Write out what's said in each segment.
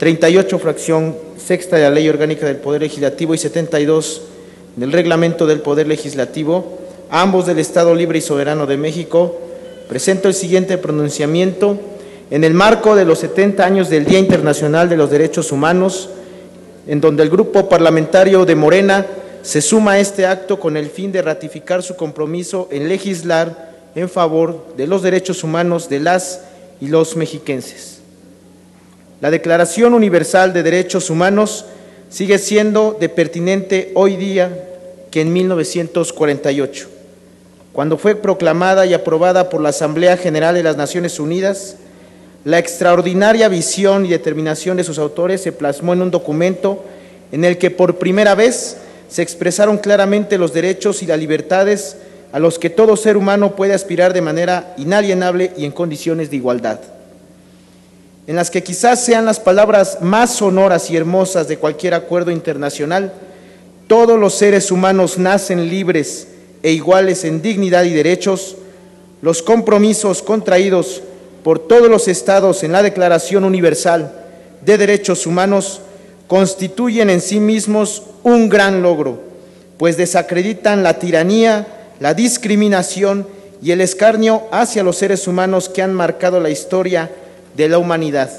38, fracción sexta de la Ley Orgánica del Poder Legislativo y 72 del Reglamento del Poder Legislativo, ambos del Estado Libre y Soberano de México, presento el siguiente pronunciamiento en el marco de los 70 años del Día Internacional de los Derechos Humanos, en donde el Grupo Parlamentario de Morena se suma a este acto con el fin de ratificar su compromiso en legislar en favor de los derechos humanos de las y los mexiquenses. La Declaración Universal de Derechos Humanos sigue siendo de pertinente hoy día que en 1948, cuando fue proclamada y aprobada por la Asamblea General de las Naciones Unidas. La extraordinaria visión y determinación de sus autores se plasmó en un documento en el que por primera vez se expresaron claramente los derechos y las libertades a los que todo ser humano puede aspirar de manera inalienable y en condiciones de igualdad, en las que quizás sean las palabras más sonoras y hermosas de cualquier acuerdo internacional. Todos los seres humanos nacen libres e iguales en dignidad y derechos. Los compromisos contraídos por todos los estados en la Declaración Universal de Derechos Humanos constituyen en sí mismos un gran logro, pues desacreditan la tiranía, la discriminación y el escarnio hacia los seres humanos que han marcado la historia de la humanidad.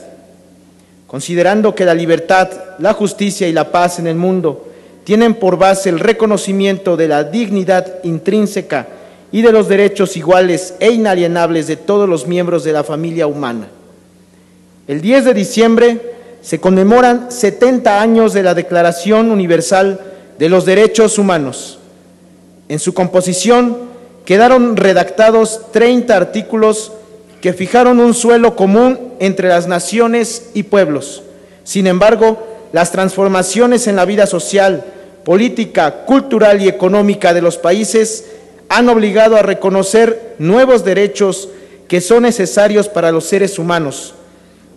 Considerando que la libertad, la justicia y la paz en el mundo tienen por base el reconocimiento de la dignidad intrínseca y de los derechos iguales e inalienables de todos los miembros de la familia humana. El 10 de diciembre se conmemoran 70 años de la Declaración Universal de los Derechos Humanos. En su composición quedaron redactados 30 artículos que fijaron un suelo común entre las naciones y pueblos. Sin embargo, las transformaciones en la vida social, política, cultural y económica de los países han obligado a reconocer nuevos derechos que son necesarios para los seres humanos,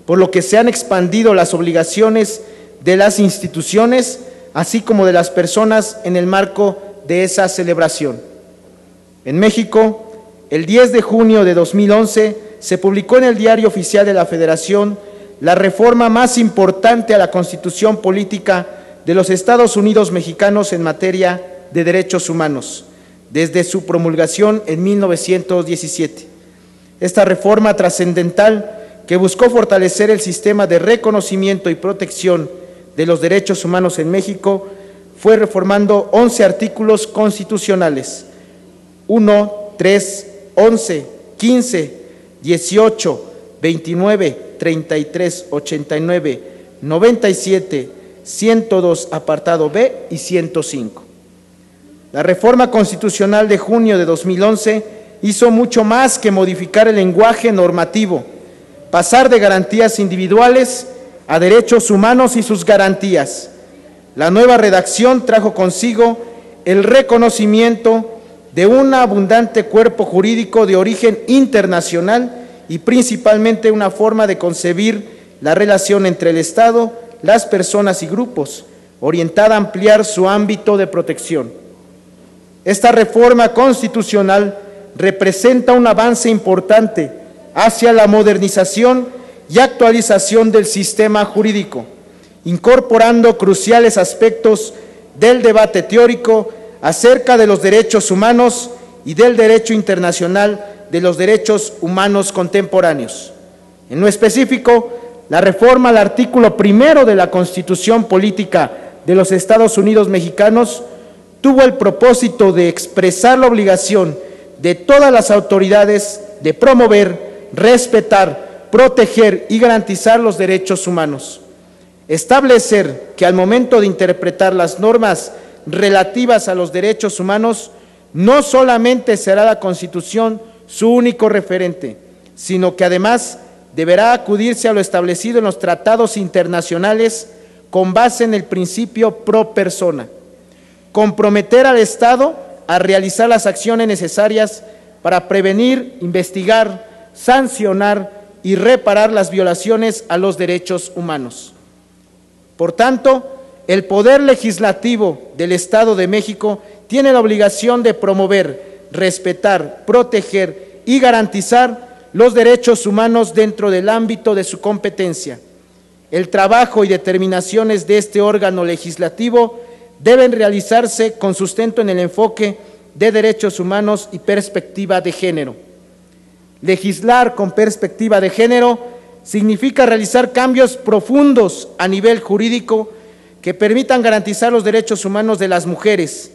por lo que se han expandido las obligaciones de las instituciones, así como de las personas en el marco de esa celebración. En México, el 10 de junio de 2011, se publicó en el Diario Oficial de la Federación la reforma más importante a la Constitución Política de los Estados Unidos mexicanos en materia de derechos humanos, desde su promulgación en 1917. Esta reforma trascendental, que buscó fortalecer el sistema de reconocimiento y protección de los derechos humanos en México, fue reformando 11 artículos constitucionales: 1, 3, 11, 15, 18, 29, 33, 89, 97, 102, apartado B y 105. La reforma constitucional de junio de 2011 hizo mucho más que modificar el lenguaje normativo, pasar de garantías individuales a derechos humanos y sus garantías. La nueva redacción trajo consigo el reconocimiento de un abundante cuerpo jurídico de origen internacional y principalmente una forma de concebir la relación entre el Estado, las personas y grupos, orientada a ampliar su ámbito de protección. Esta reforma constitucional representa un avance importante hacia la modernización y actualización del sistema jurídico, incorporando cruciales aspectos del debate teórico acerca de los derechos humanos y del derecho internacional de los derechos humanos contemporáneos. En lo específico, la reforma al artículo 1 de la Constitución Política de los Estados Unidos mexicanos tuvo el propósito de expresar la obligación de todas las autoridades de promover, respetar, proteger y garantizar los derechos humanos. Establecer que al momento de interpretar las normas relativas a los derechos humanos, no solamente será la Constitución su único referente, sino que además deberá acudirse a lo establecido en los tratados internacionales con base en el principio pro persona. Comprometer al Estado a realizar las acciones necesarias para prevenir, investigar, sancionar y reparar las violaciones a los derechos humanos. Por tanto, el Poder Legislativo del Estado de México tiene la obligación de promover, respetar, proteger y garantizar los derechos humanos dentro del ámbito de su competencia. el trabajo y determinaciones de este órgano legislativo deben realizarse con sustento en el enfoque de derechos humanos y perspectiva de género. Legislar con perspectiva de género significa realizar cambios profundos a nivel jurídico que permitan garantizar los derechos humanos de las mujeres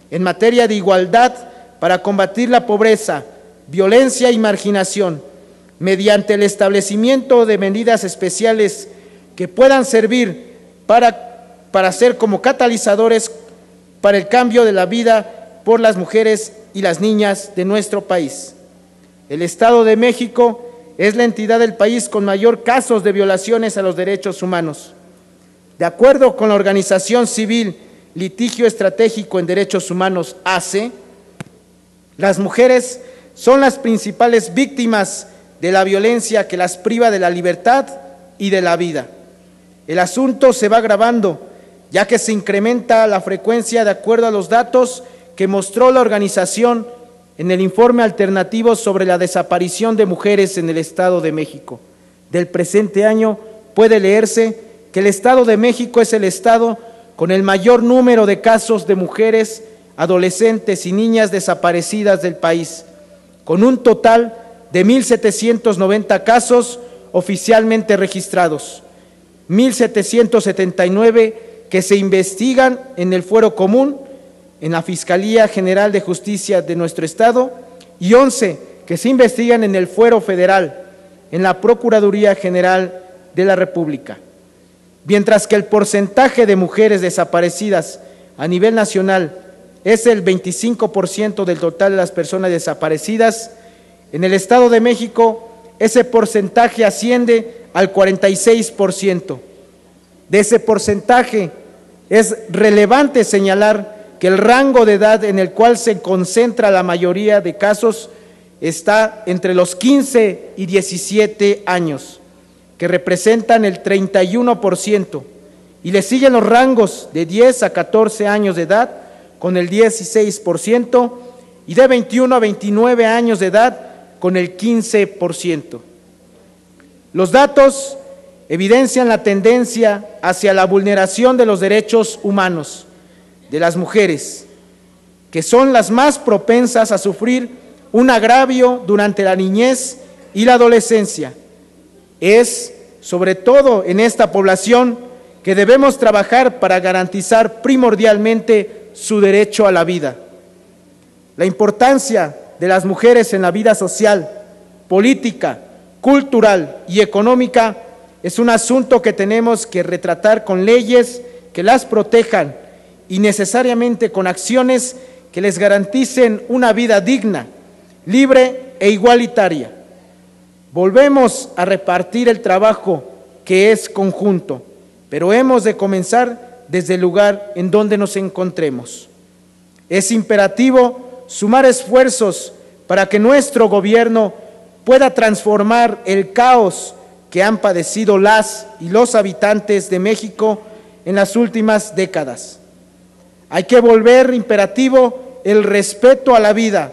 en materia de igualdad para combatir la pobreza, violencia y marginación, mediante el establecimiento de medidas especiales que puedan servir para ser como catalizadores para el cambio de la vida por las mujeres y las niñas de nuestro país. El Estado de México es la entidad del país con mayor casos de violaciones a los derechos humanos. De acuerdo con la organización civil Litigio Estratégico en Derechos Humanos, ACE, las mujeres son las principales víctimas de la violencia que las priva de la libertad y de la vida. El asunto se va agravando, ya que se incrementa la frecuencia de acuerdo a los datos que mostró la organización en el informe alternativo sobre la desaparición de mujeres en el Estado de México. Del presente año puede leerse que el Estado de México es el estado con el mayor número de casos de mujeres, adolescentes y niñas desaparecidas del país, con un total de 1.790 casos oficialmente registrados, 1.779 que se investigan en el fuero común, en la Fiscalía General de Justicia de nuestro Estado, y 11 que se investigan en el fuero federal, en la Procuraduría General de la República. Mientras que el porcentaje de mujeres desaparecidas a nivel nacional es el 25% del total de las personas desaparecidas, en el Estado de México ese porcentaje asciende al 46%. De ese porcentaje es relevante señalar que el rango de edad en el cual se concentra la mayoría de casos está entre los 15 y 17 años, que representan el 31%, y le siguen los rangos de 10 a 14 años de edad con el 16% y de 21 a 29 años de edad con el 15%. Los datos evidencian la tendencia hacia la vulneración de los derechos humanos de las mujeres, que son las más propensas a sufrir un agravio durante la niñez y la adolescencia. Es, sobre todo en esta población, que debemos trabajar para garantizar primordialmente su derecho a la vida. La importancia de las mujeres en la vida social, política, cultural y económica es un asunto que tenemos que retratar con leyes que las protejan y necesariamente con acciones que les garanticen una vida digna, libre e igualitaria. Volvemos a repartir el trabajo que es conjunto, pero hemos de comenzar desde el lugar en donde nos encontremos. Es imperativo sumar esfuerzos para que nuestro gobierno pueda transformar el caos que han padecido las y los habitantes de México en las últimas décadas. Hay que volver imperativo el respeto a la vida,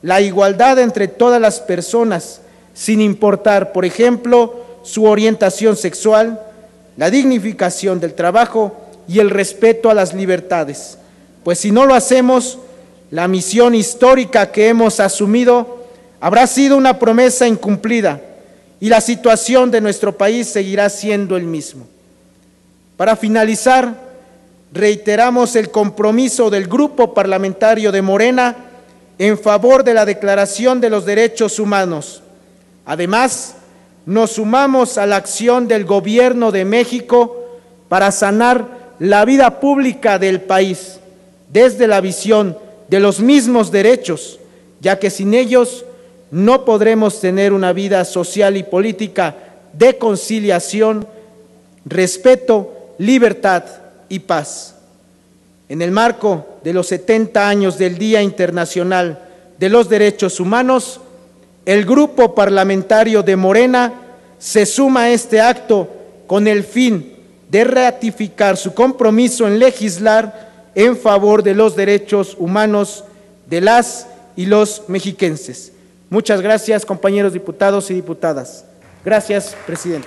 la igualdad entre todas las personas, sin importar, por ejemplo, su orientación sexual, la dignificación del trabajo y el respeto a las libertades. Pues si no lo hacemos, la misión histórica que hemos asumido habrá sido una promesa incumplida y la situación de nuestro país seguirá siendo el mismo. Para finalizar, reiteramos el compromiso del Grupo Parlamentario de Morena en favor de la Declaración de los Derechos Humanos. Además, nos sumamos a la acción del Gobierno de México para sanar la vida pública del país desde la visión de los mismos derechos, ya que sin ellos no podremos tener una vida social y política de conciliación, respeto, libertad y paz. En el marco de los 70 años del Día Internacional de los Derechos Humanos, el Grupo Parlamentario de Morena se suma a este acto con el fin de ratificar su compromiso en legislar en favor de los derechos humanos de las y los mexiquenses. Muchas gracias, compañeros diputados y diputadas. Gracias, presidente.